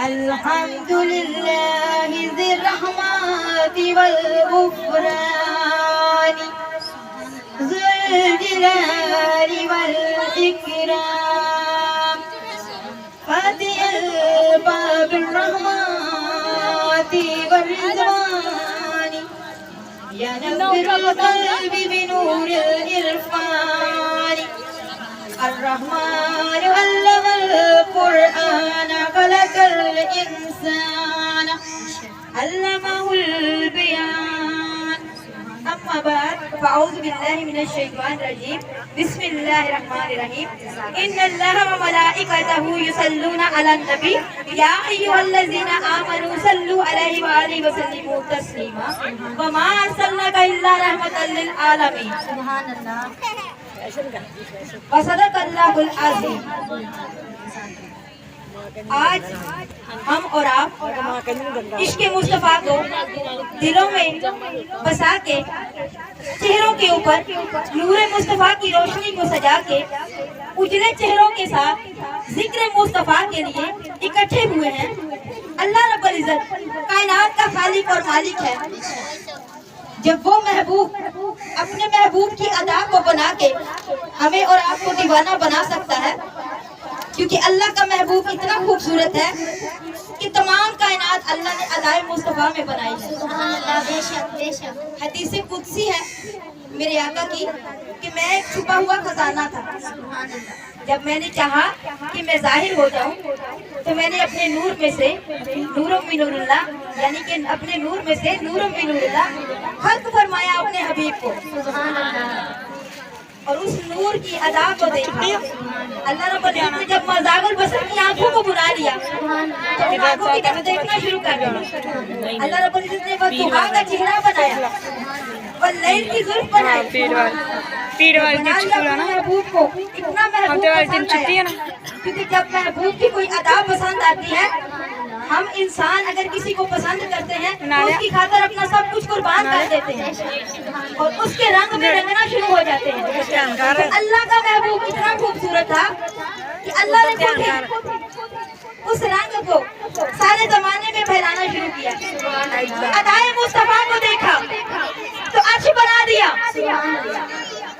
الحمد لله ذي الرحمة والغفران ذو الجلال والإكرام فاتح الباب الرحمة والرضوان ينور القلب بنور الإرفان الرحمن علم القرآن خلق الإنسان علمه البيان أما بعد فأعوذ بالله من الشيطان الرجيم بسم الله الرحمن الرحيم إن الله وملائكته يصلون على النبي يا أيها الذين آمنوا صلوا عليه وآله وسلموا تسليما وما أرسلناك إلا رحمة للعالمين سبحان الله وصدق اللہ العظیم۔ آج ہم اور آپ عشق مصطفیٰ کو دلوں میں بسا کے چہروں کے اوپر نور مصطفیٰ کی روشنی کو سجا کے اجلے چہروں کے ساتھ ذکر مصطفیٰ کے لیے اکٹھے ہوئے ہیں۔ اللہ رب العزت کائنات کا خالق اور مالک ہے۔ جب وہ محبوب اپنے محبوب کی ادا کو بنا کے ہمیں اور آپ کو دیوانہ بنا سکتا ہے، کیونکہ اللہ کا محبوب اتنا خوبصورت ہے کہ تمام کائنات اللہ نے ادائے مصطفیٰ میں بنائی ہے۔ سبحان اللہ، بے شک بے شک۔ حدیث قدسی ہے میرے آقا کی کہ میں ایک چھپا ہوا خزانہ تھا، جب میں نے چاہا کہ میں ظاہر ہو جاؤں تو میں نے اپنے نور میں سے نور من نور اللہ، یعنی کہ اپنے نور میں سے نور من نور اللہ خلق فرمایا اپنے حبیب کو، اور اس نور کی ادا کو دیکھا۔ اللہ رب العزت نے جب مزاغ البصر کی آنکھوں کو بنا لیا تو ان آنکھوں کی طرف دیکھنا شروع کر دیا۔ اللہ رب العزت نے والضحیٰ کا چہرہ بنایا، واللیل کی زلف بنائی، محبوب کو اتنا محبوب پسند آیا، کیونکہ جب محبوب کی کوئی ادا پسند آتی ہے، ہم انسان اگر کسی کو پسند کرتے ہیں تو اس کی خاطر اپنا سب کچھ قربان کر دیتے ہیں اور اس کے رنگ میں رنگنا شروع ہو جاتے ہیں۔ اللہ کا محبوب اتنا خوبصورت تھا کہ اللہ نے اس رنگ کو سارے زمانے میں پھیلانا شروع کیا۔ ادائے مصطفیٰ کو دیکھا تو عرش بنا دیا،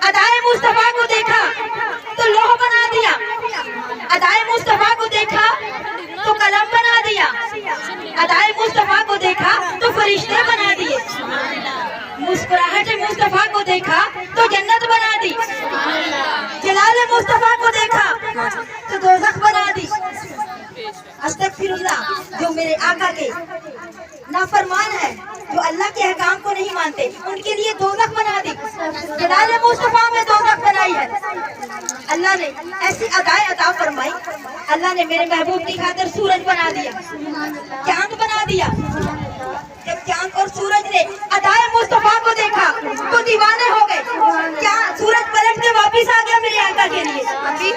ادائے مصطفیٰ کو دیکھا تو لوح بنا دیا، ادائے مصطفیٰ کو دیکھا تو قلم بنا دیا، ادائے مصطفیٰ کو دیکھا تو فرشتے بنا دیے، مسکراہٹ مصطفیٰ کو دیکھا تو جنت بنا دی، جلال مصطفیٰ کو دیکھا تو دوزخ بنا دی۔ استغفر اللہ، جو میرے آقا کے نافرمان ہے، جو اللہ کے احکام کو نہیں مانتے، ان کے لیے دوزخ بنا دی، جلال مصطفیٰ میں دوزخ بنائی ہے۔ اللہ نے ایسی ادائے عطا فرمائی۔ اللہ نے میرے محبوب کی خاطر سورج بنا دیا، چاند بنا دیا۔ جب چاند اور سورج نے ادائے مصطفیٰ کو دیکھا تو دیوانے ہو گئے۔ سورج پلٹ کے واپس آ گیا میرے آقا کے لیے،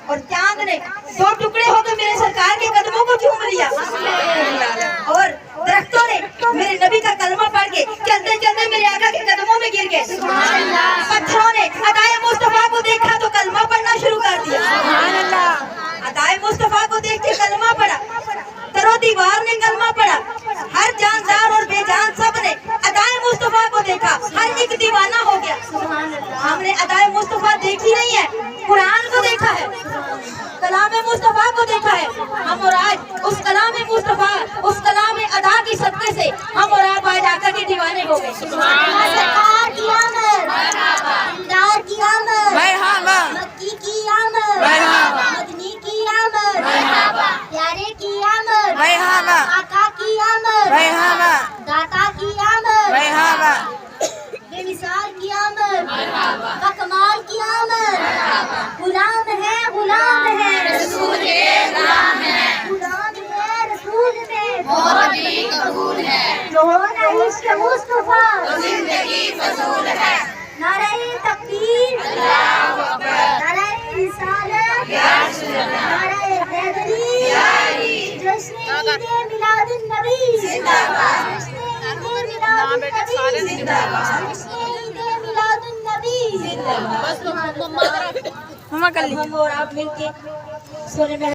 اور چاند نے دو ٹکڑے ہو کے میرے سرکار کے قدموں کو چوم لیا، اور درختوں نے میرے نبی کا کلمہ پڑھ کے چلتے چلتے میرے آقا کے قدموں میں گر گئے۔ پتھروں نے ادائے مصطفیٰ کو دیکھا تو کلمہ پڑھنا شروع کر دیا۔ ادائے مصطفیٰ کو دیکھ کے کلمہ پڑھا، تر و دیوار نے کلمہ پڑھا، ہر جاندار اور بے جان سب نے ادائے مصطفیٰ کو دیکھا، ہر ایک دیوانہ ہو گیا۔ ہم نے ادائے مصطفیٰ دیکھی نہیں ہے، قرآن کو دیکھا ہے، کلام مصطفیٰ کو دیکھا ہے۔ ہم اور آج اس کلام مصطفیٰ، اس کلام ادا کی صدقے سے ہم اور آپ آج آقا کے دیوانے ہو گئے۔ سرکار کی آمد، دار کی آمد، مکی کی آمد، مدنی کی آمد، پیارے کی آمد، آقا کی آمد، داتا کی آمد، بے مثال کی آمد، بکمال کی آمد۔ غلام ہے غلام ہے رسول غلام ہے، غلام ہے رسول میں بہت ہی قبول ہے، جو ہونا عشق مصطفیٰ تو زندگی فضول ہے۔ نعرہ تکبیر اللہ اکبر، نعرہ رسالت یا رسول اللہ، نعرہ حیدری یا علی، جشن عید میلاد النبی زندہ باد، جشن عید میلاد النبی زندہ باد، جشن عید میلاد النبی زندہ باد۔ ہم اور آپ مل کے سونے میں